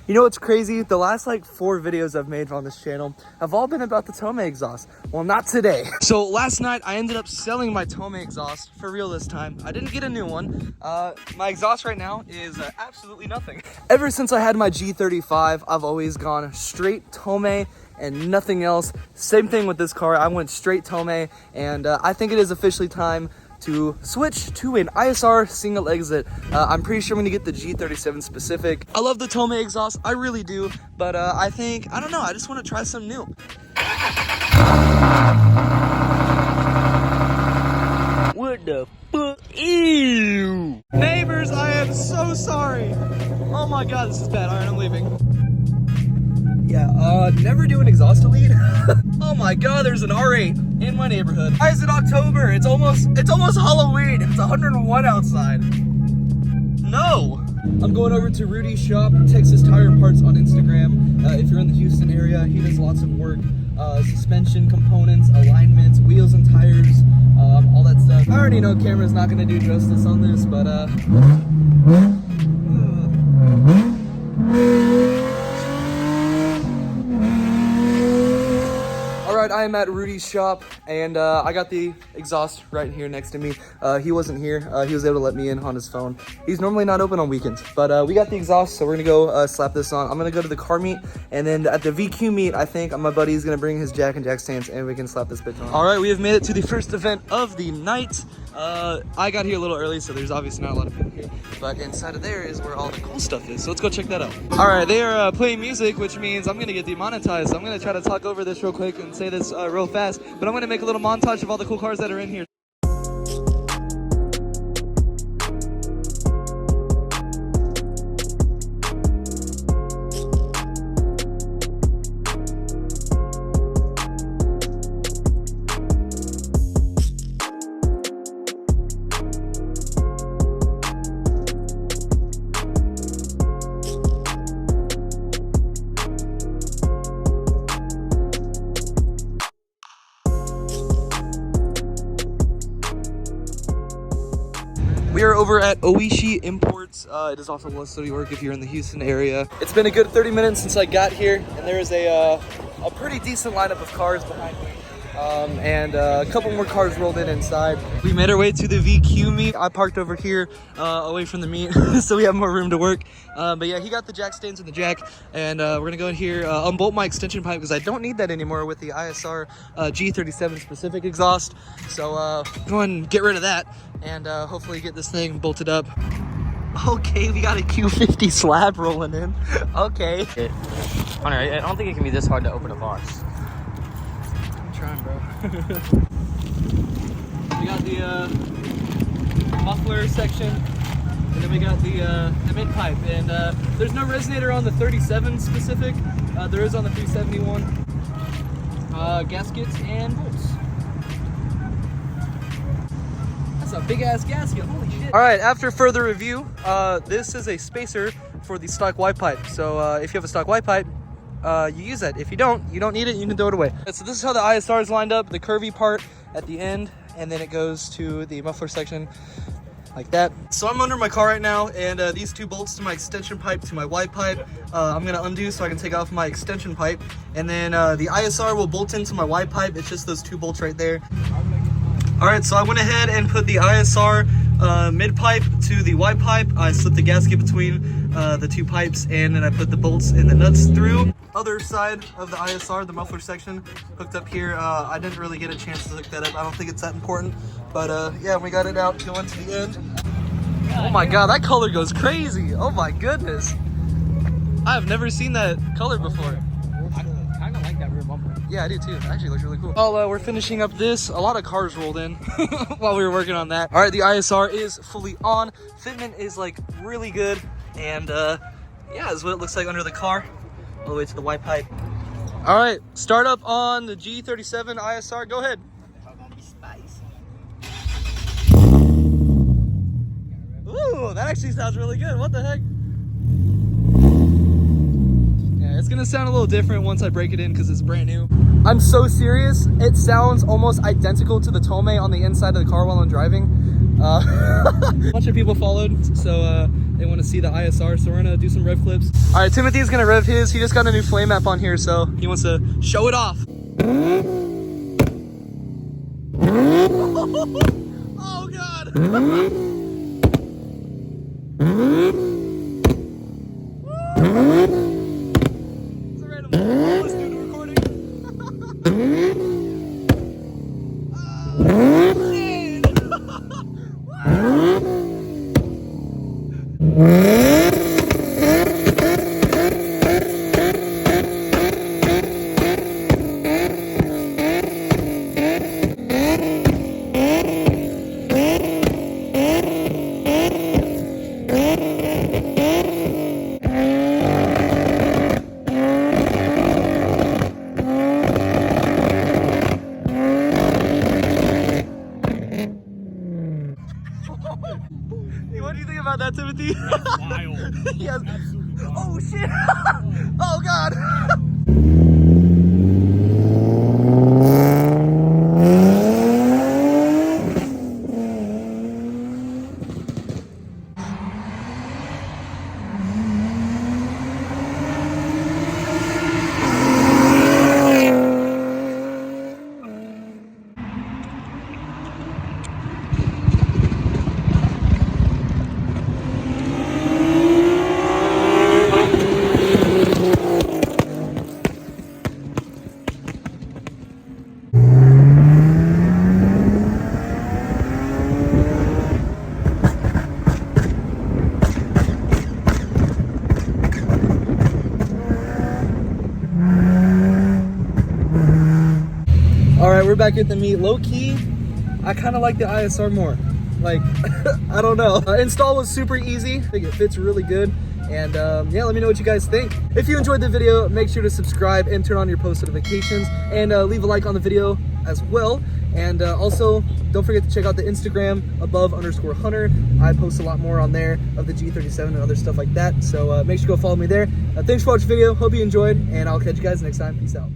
You know what's crazy? The last like 4 videos I've made on this channel have all been about the Tomei exhaust. Well, not today. So last night I ended up selling my Tomei exhaust for real this time. I didn't get a new one. My exhaust right now is absolutely nothing. Ever since I had my G35, I've always gone straight Tomei and nothing else. Same thing with this car. I went straight Tomei, and I think it is officially time to switch to an ISR single exit. I'm pretty sure I'm gonna get the G37 specific. I love the Tomei exhaust, I really do, but I don't know, I just wanna try something new. What the fuck? Ew! Neighbors, I am so sorry. Oh my god, this is bad. Alright, I'm leaving. Yeah, never do an exhaust delete. Oh my god, there's an R8 in my neighborhood. Why is it October? It's almost Halloween. It's 101 outside. No! I'm going over to Rudy's shop, Texas Tire Parts on Instagram. If you're in the Houston area, he does lots of work. Suspension components, alignments, wheels and tires, all that stuff. I already know camera's not gonna do justice on this, but I am at Rudy's shop, and I got the exhaust right here next to me. He wasn't here. He was able to let me in on his phone. He's normally not open on weekends, but we got the exhaust, so we're gonna go slap this on. I'm gonna go to the car meet, and then at the VQ meet, I think my buddy is gonna bring his jack and jack stands, and we can slap this bitch on. All right, we have made it to the first event of the night. I got here a little early, so there's obviously not a lot of people here, but inside of there is where all the cool stuff is, so let's go check that out. All right, they are playing music, which means I'm gonna get demonetized, so I'm gonna try to talk over this real quick and say this real fast, but I'm gonna make a little montage of all the cool cars that are in here. We are over at Oishi Imports. It is also West City Work if you're in the Houston area. It's been a good 30 minutes since I got here, and there is a pretty decent lineup of cars behind me. And a couple more cars rolled in inside. We made our way to the VQ meet. I parked over here away from the meet so we have more room to work. But yeah, he got the jack stands and the jack, and we're gonna go in here, unbolt my extension pipe because I don't need that anymore with the ISR G37 specific exhaust. So go and get rid of that, and hopefully get this thing bolted up. Okay, we got a Q50 slab rolling in. Okay. Hunter, I don't think it can be this hard to open a box. Trying, bro. We got the muffler section, and then we got the mid pipe, and there's no resonator on the 37 specific. There is on the 371. Gaskets and bolts. That's a big ass gasket. Holy shit! All right, after further review, this is a spacer for the stock Y pipe. So if you have a stock Y pipe, you use that. If you don't need it, you can throw it away. So this is how the ISR is lined up, the curvy part at the end, and then it goes to the muffler section like that. So I'm under my car right now, and these 2 bolts to my extension pipe to my Y pipe, I'm gonna undo so I can take off my extension pipe, and then the ISR will bolt into my Y pipe. It's just those 2 bolts right there. All right, so I went ahead and put the ISR mid pipe to the Y pipe. I slipped the gasket between the 2 pipes, and then I put the bolts and the nuts through. Other side of the ISR, the muffler section, hooked up here. I didn't really get a chance to hook that up. I don't think it's that important, but yeah, we got it out going to the end. Oh my god, that color goes crazy. Oh my goodness. I have never seen that color before. I kind of like that rear bumper. Yeah, I do too. It actually looks really cool. Well, we're finishing up this. A lot of cars rolled in while we were working on that. All right, the ISR is fully on. Fitment is like really good, and yeah, this is what it looks like under the car, all the way to the Y pipe. All right, start up on the G37 ISR. Go ahead. Ooh, that actually sounds really good. What the heck? Yeah, it's gonna sound a little different once I break it in because it's brand new. I'm so serious. It sounds almost identical to the Tomei on the inside of the car while I'm driving. A bunch of people followed, so They want to see the ISR, so we're gonna do some rev clips. All right, Timothy's gonna rev his. He just got a new flame map on here, so he wants to show it off. Oh God! It's a random let's do the recording. What do you think about that, Timothy? That's wild. Yes. Absolutely wild. Oh shit! Oh God! All right, we're back at the meet. Low key, I kind of like the ISR more. Like, I don't know. Install was super easy. I think it fits really good. And yeah, let me know what you guys think. If you enjoyed the video, make sure to subscribe and turn on your post notifications, and leave a like on the video as well. And also, don't forget to check out the Instagram above_hunter. I post a lot more on there of the G37 and other stuff like that. So make sure to go follow me there. Thanks for watching the video. Hope you enjoyed, and I'll catch you guys next time. Peace out.